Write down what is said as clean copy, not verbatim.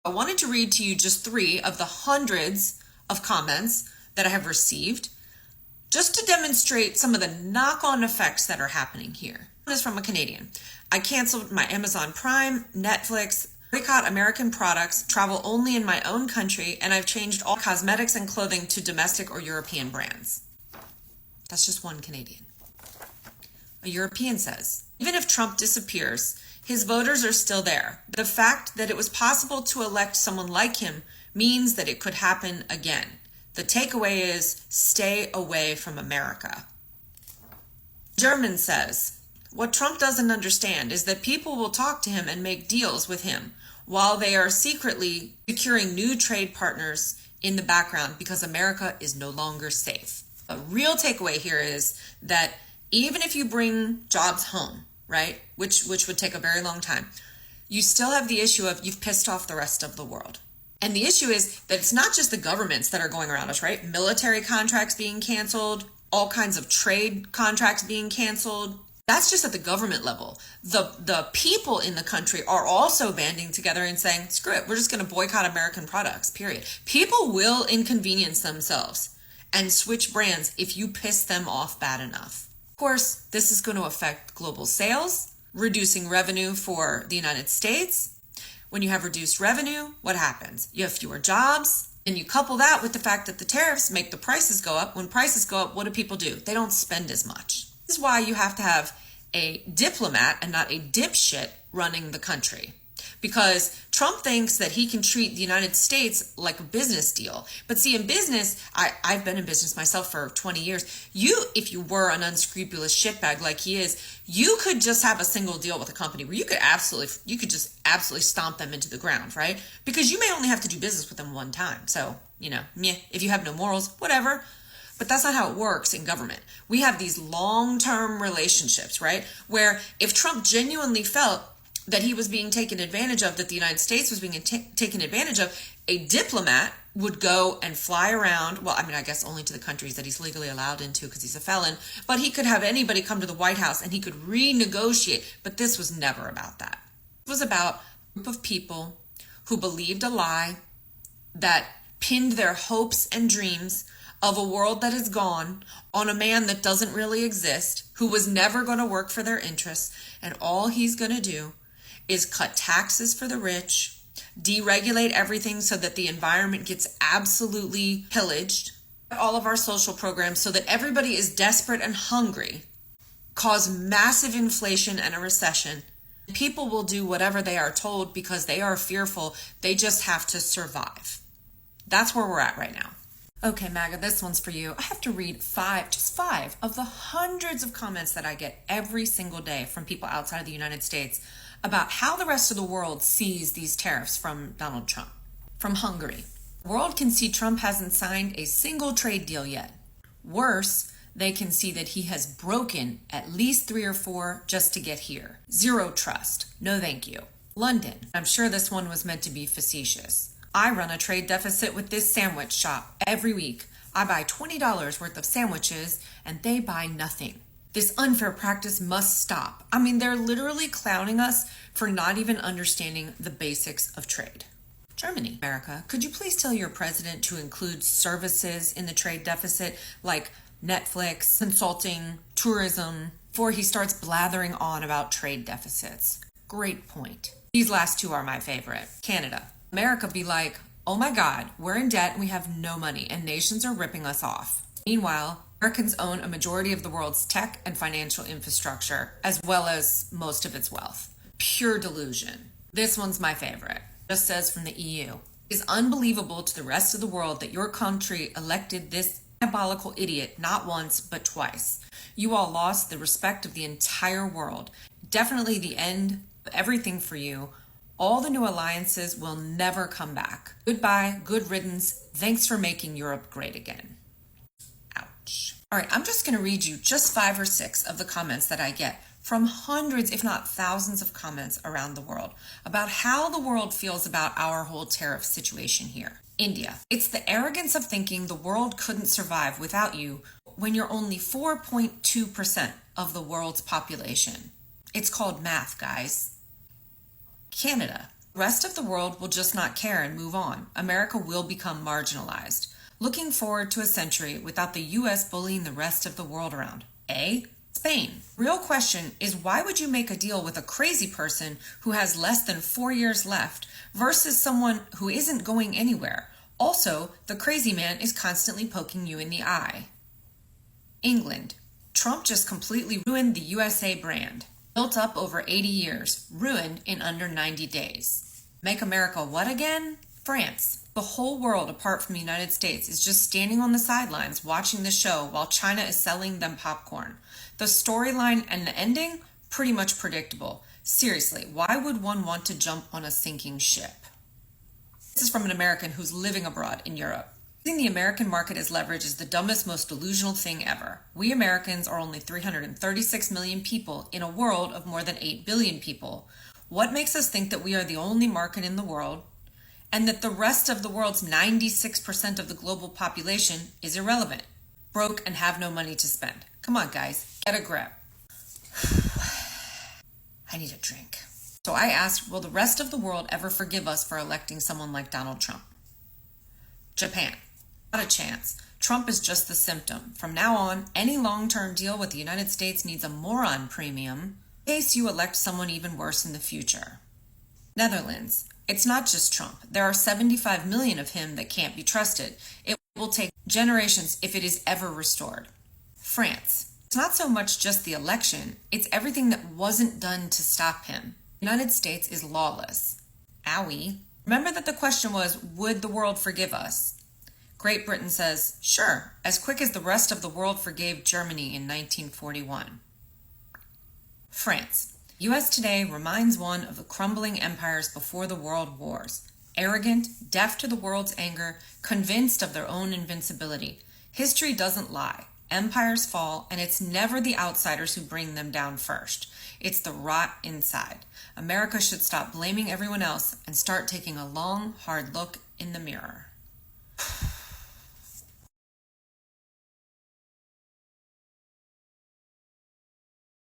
I wanted to read to you just 3 of the hundreds of comments that I have received, just to demonstrate some of the knock-on effects that are happening here. This is from a Canadian. I canceled my Amazon Prime, Netflix, boycott American products, travel only in my own country, and I've changed all cosmetics and clothing to domestic or European brands. That's just one Canadian. A European says, even if Trump disappears, his voters are still there. The fact that it was possible to elect someone like him means that it could happen again. The takeaway is stay away from America. German says, what Trump doesn't understand is that people will talk to him and make deals with him while they are secretly securing new trade partners in the background because America is no longer safe. A real takeaway here is that even if you bring jobs home, right, which would take a very long time, you still have the issue of you've pissed off the rest of the world. And the issue is that it's not just the governments that are going around us, right? Military contracts being canceled, all kinds of trade contracts being canceled. That's just at the government level. The people in the country are also banding together and saying, screw it, we're just going to boycott American products, period. People will inconvenience themselves and switch brands if you piss them off bad enough. Of course, this is going to affect global sales, reducing revenue for the United States. When you have reduced revenue, what happens? You have fewer jobs, and you couple that with the fact that the tariffs make the prices go up. When prices go up, what do people do? They don't spend as much. This is why you have to have a diplomat and not a dipshit running the country. Because Trump thinks that he can treat the United States like a business deal. But see, in business, I've been in business myself for 20 years. If you were an unscrupulous shitbag like he is, you could just have a single deal with a company where you could just absolutely stomp them into the ground, right? Because you may only have to do business with them one time. So, if you have no morals, whatever. But that's not how it works in government. We have these long-term relationships, right? Where if Trump genuinely felt that he was being taken advantage of, that the United States was being taken advantage of, a diplomat would go and fly around. Well, I guess only to the countries that he's legally allowed into because he's a felon. But he could have anybody come to the White House and he could renegotiate. But this was never about that. It was about a group of people who believed a lie that pinned their hopes and dreams of a world that is gone on a man that doesn't really exist, who was never going to work for their interests. And all he's going to do is cut taxes for the rich, deregulate everything so that the environment gets absolutely pillaged, all of our social programs so that everybody is desperate and hungry, cause massive inflation and a recession. People will do whatever they are told because they are fearful. They just have to survive. That's where we're at right now. Okay, MAGA, this one's for you. I have to read just five of the hundreds of comments that I get every single day from people outside of the United States about how the rest of the world sees these tariffs from Donald Trump. From Hungary. The world can see Trump hasn't signed a single trade deal yet. Worse, they can see that he has broken at least 3 or 4 just to get here. Zero trust. No thank you. London. I'm sure this one was meant to be facetious. I run a trade deficit with this sandwich shop every week. I buy $20 worth of sandwiches and they buy nothing. This unfair practice must stop. They're literally clowning us for not even understanding the basics of trade. Germany. America, could you please tell your president to include services in the trade deficit like Netflix, consulting, tourism, before he starts blathering on about trade deficits? Great point. These last 2 are my favorite. Canada. America be like, oh my God, we're in debt and we have no money and nations are ripping us off. Meanwhile, Americans own a majority of the world's tech and financial infrastructure, as well as most of its wealth. Pure delusion. This one's my favorite. Just says from the EU. It is unbelievable to the rest of the world that your country elected this diabolical idiot not once, but twice. You all lost the respect of the entire world. Definitely the end of everything for you. All the new alliances will never come back. Goodbye, good riddance. Thanks for making Europe great again. Ouch. All right, I'm just going to read you just 5 or 6 of the comments that I get from hundreds, if not thousands of comments around the world about how the world feels about our whole tariff situation here. India. It's the arrogance of thinking the world couldn't survive without you when you're only 4.2% of the world's population. It's called math, guys. Canada. The rest of the world will just not care and move on. America will become marginalized. Looking forward to a century without the US bullying the rest of the world around. A. Spain. Real question is, why would you make a deal with a crazy person who has less than 4 years left versus someone who isn't going anywhere? Also, the crazy man is constantly poking you in the eye. England. Trump just completely ruined the USA brand. Built up over 80 years, ruined in under 90 days. Make America what again? France. The whole world, apart from the United States, is just standing on the sidelines watching the show while China is selling them popcorn. The storyline and the ending, pretty much predictable. Seriously, why would one want to jump on a sinking ship? This is from an American who's living abroad in Europe. Using the American market as leverage is the dumbest, most delusional thing ever. We Americans are only 336 million people in a world of more than 8 billion people. What makes us think that we are the only market in the world and that the rest of the world's 96% of the global population is irrelevant, broke, and have no money to spend? Come on, guys, get a grip. I need a drink. So I asked, will the rest of the world ever forgive us for electing someone like Donald Trump? Japan. Not a chance. Trump is just the symptom. From now on, any long-term deal with the United States needs a moron premium in case you elect someone even worse in the future. Netherlands. It's not just Trump. There are 75 million of him that can't be trusted. It will take generations if it is ever restored. France. It's not so much just the election, it's everything that wasn't done to stop him. The United States is lawless. Owie. Remember that the question was, would the world forgive us? Great Britain says, sure, as quick as the rest of the world forgave Germany in 1941. France. U.S. today reminds one of the crumbling empires before the world wars. Arrogant, deaf to the world's anger, convinced of their own invincibility. History doesn't lie. Empires fall, and it's never the outsiders who bring them down first. It's the rot inside. America should stop blaming everyone else and start taking a long, hard look in the mirror.